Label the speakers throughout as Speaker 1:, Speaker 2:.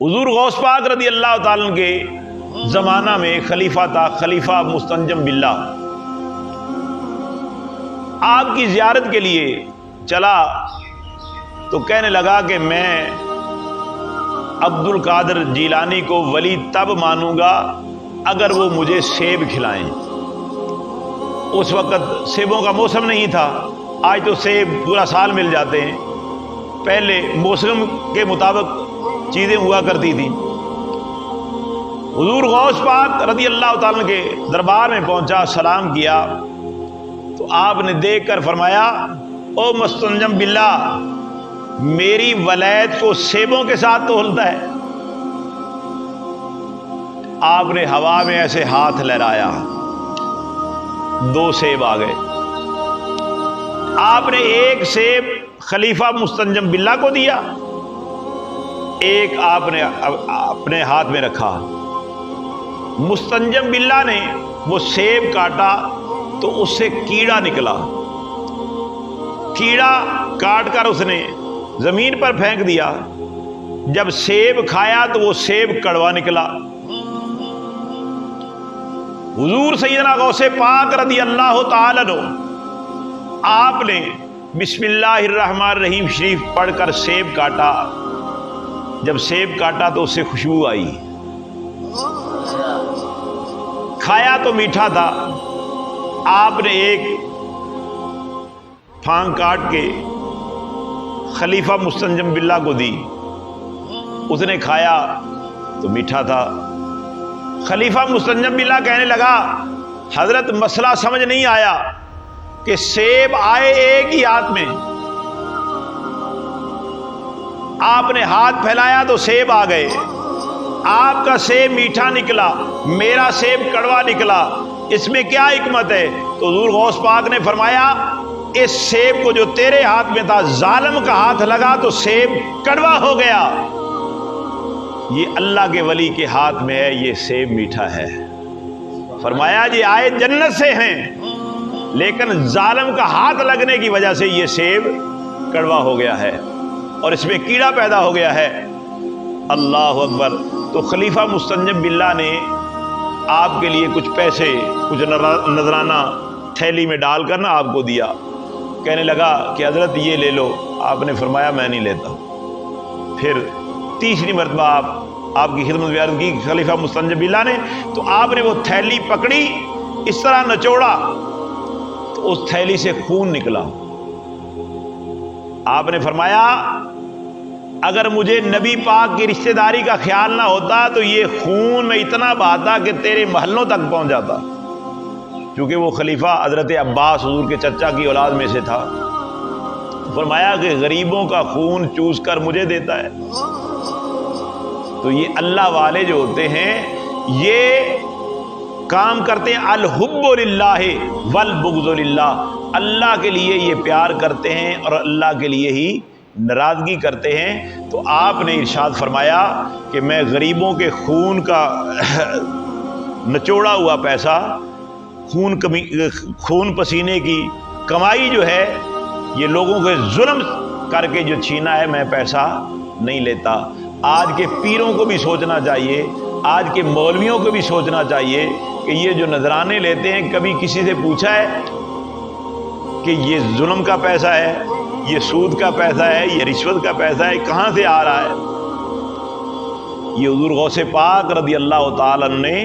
Speaker 1: حضور غوث پاک رضی اللہ تعالیٰ عنہ کے زمانہ میں خلیفہ تھا، خلیفہ مستنجم باللہ، آپ کی زیارت کے لیے چلا تو کہنے لگا کہ میں عبد القادر جیلانی کو ولی تب مانوں گا اگر وہ مجھے سیب کھلائیں۔ اس وقت سیبوں کا موسم نہیں تھا، آج تو سیب پورا سال مل جاتے ہیں، پہلے موسم کے مطابق چیزیں ہوا کرتی تھیں۔ حضور غوث پاک رضی اللہ تعالیٰ کے دربار میں پہنچا، سلام کیا تو آپ نے دیکھ کر فرمایا، او مستنجم باللہ، میری ولایت کو سیبوں کے ساتھ تولتا ہے؟ آپ نے ہوا میں ایسے ہاتھ لہرایا، 2 سیب آ گئے۔ آپ نے ایک سیب خلیفہ مستنجم باللہ کو دیا، ایک آپ نے اپنے ہاتھ میں رکھا۔ مستنجم باللہ نے وہ سیب کاٹا تو اس سے کیڑا نکلا، کیڑا کاٹ کر اس نے زمین پر پھینک دیا۔ جب سیب کھایا تو وہ سیب کڑوا نکلا۔ حضور سیدنا غوث پاک رضی اللہ تعالیٰ عنہ آپ نے بسم اللہ الرحمن الرحیم شریف پڑھ کر سیب کاٹا۔ جب سیب کاٹا تو اس سے خوشبو آئی، کھایا تو میٹھا تھا۔ آپ نے ایک پھانگ کاٹ کے خلیفہ مستنجم باللہ کو دی، اس نے کھایا تو میٹھا تھا۔ خلیفہ مستنجم باللہ کہنے لگا، حضرت مسئلہ سمجھ نہیں آیا کہ سیب آئے ایک ہی ہاتھ میں، آپ نے ہاتھ پھیلایا تو سیب آ گئے، آپ کا سیب میٹھا نکلا، میرا سیب کڑوا نکلا، اس میں کیا حکمت ہے؟ تو حضور غوث پاک نے فرمایا، اس سیب کو جو تیرے ہاتھ میں تھا ظالم کا ہاتھ لگا تو سیب کڑوا ہو گیا، یہ اللہ کے ولی کے ہاتھ میں ہے، یہ سیب میٹھا ہے۔ فرمایا جی آئے جنت سے ہیں لیکن ظالم کا ہاتھ لگنے کی وجہ سے یہ سیب کڑوا ہو گیا ہے اور اس میں کیڑا پیدا ہو گیا ہے۔ اللہ اکبر۔ تو خلیفہ مستنجم باللہ نے آپ کے لیے کچھ پیسے، کچھ نذرانہ تھیلی میں ڈال کر نا آپ کو دیا، کہنے لگا کہ حضرت یہ لے لو۔ آپ نے فرمایا میں نہیں لیتا۔ پھر تیسری مرتبہ آپ کی خدمت میں عرض کی خلیفہ مستنجم باللہ نے، تو آپ نے وہ تھیلی پکڑی، اس طرح نچوڑا تو اس تھیلی سے خون نکلا۔ آپ نے فرمایا اگر مجھے نبی پاک کی رشتہ داری کا خیال نہ ہوتا تو یہ خون میں اتنا بہاتا کہ تیرے محلوں تک پہنچ جاتا، کیونکہ وہ خلیفہ حضرت عباس حضور کے چچا کی اولاد میں سے تھا۔ فرمایا کہ غریبوں کا خون چوس کر مجھے دیتا ہے۔ تو یہ اللہ والے جو ہوتے ہیں یہ کام کرتے ہیں الحب للہ والبغض للہ، اللہ کے لیے یہ پیار کرتے ہیں اور اللہ کے لیے ہی ناراضگی کرتے ہیں۔ تو آپ نے ارشاد فرمایا کہ میں غریبوں کے خون کا نچوڑا ہوا پیسہ، خون پسینے کی کمائی جو ہے، یہ لوگوں کے ظلم کر کے جو چھینا ہے، میں پیسہ نہیں لیتا۔ آج کے پیروں کو بھی سوچنا چاہیے، آج کے مولویوں کو بھی سوچنا چاہیے کہ یہ جو نذرانے لیتے ہیں، کبھی کسی سے پوچھا ہے کہ یہ ظلم کا پیسہ ہے، یہ سود کا پیسہ ہے، یہ رشوت کا پیسہ ہے، کہاں سے آ رہا ہے؟ یہ حضور غوث پاک رضی اللہ تعالیٰ نے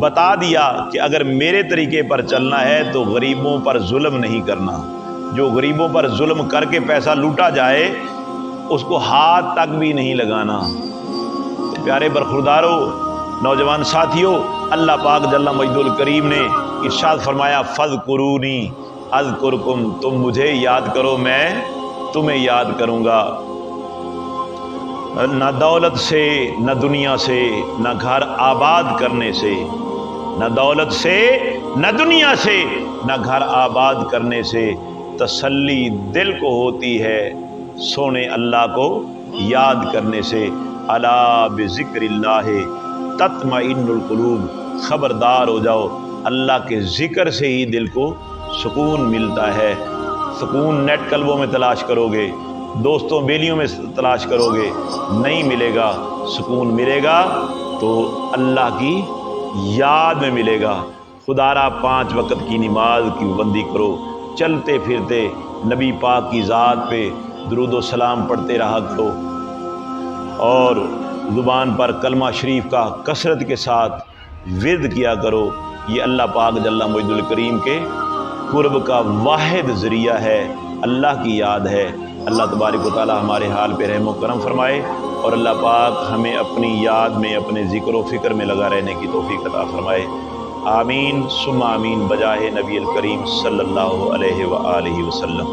Speaker 1: بتا دیا کہ اگر میرے طریقے پر چلنا ہے تو غریبوں پر ظلم نہیں کرنا۔ جو غریبوں پر ظلم کر کے پیسہ لوٹا جائے اس کو ہاتھ تک بھی نہیں لگانا۔ تو پیارے برخوردارو، نوجوان ساتھیوں، اللہ پاک جل مجد الکریم نے ارشاد فرمایا فاذکرونی اذکرکم، تم مجھے یاد کرو میں تمہیں یاد کروں گا۔ نہ دولت سے، نہ دنیا سے، نہ گھر آباد کرنے سے، نہ دولت سے، نہ دنیا سے، نہ گھر آباد کرنے سے تسلی دل کو ہوتی ہے سونے اللہ کو یاد کرنے سے۔ الا بذکر اللہ تطمئن القلوب، خبردار ہو جاؤ، اللہ کے ذکر سے ہی دل کو سکون ملتا ہے۔ سکون نیٹ قلبوں میں تلاش کرو گے، دوستوں بیلیوں میں تلاش کرو گے نہیں ملے گا، سکون ملے گا تو اللہ کی یاد میں ملے گا۔ خدا را 5 وقت کی نماز کی پابندی کرو، چلتے پھرتے نبی پاک کی ذات پہ درود و سلام پڑھتے رہا کرو، اور زبان پر کلمہ شریف کا کثرت کے ساتھ ورد کیا کرو۔ یہ اللہ پاک جل مجد الکریم کے قرب کا واحد ذریعہ ہے، اللہ کی یاد ہے۔ اللہ تبارک و تعالی ہمارے حال پہ رحم و کرم فرمائے، اور اللہ پاک ہمیں اپنی یاد میں، اپنے ذکر و فکر میں لگا رہنے کی توفیق عطا فرمائے۔ آمین ثم آمین بجاہ نبی الکریم صلی اللہ علیہ وآلہ وسلم۔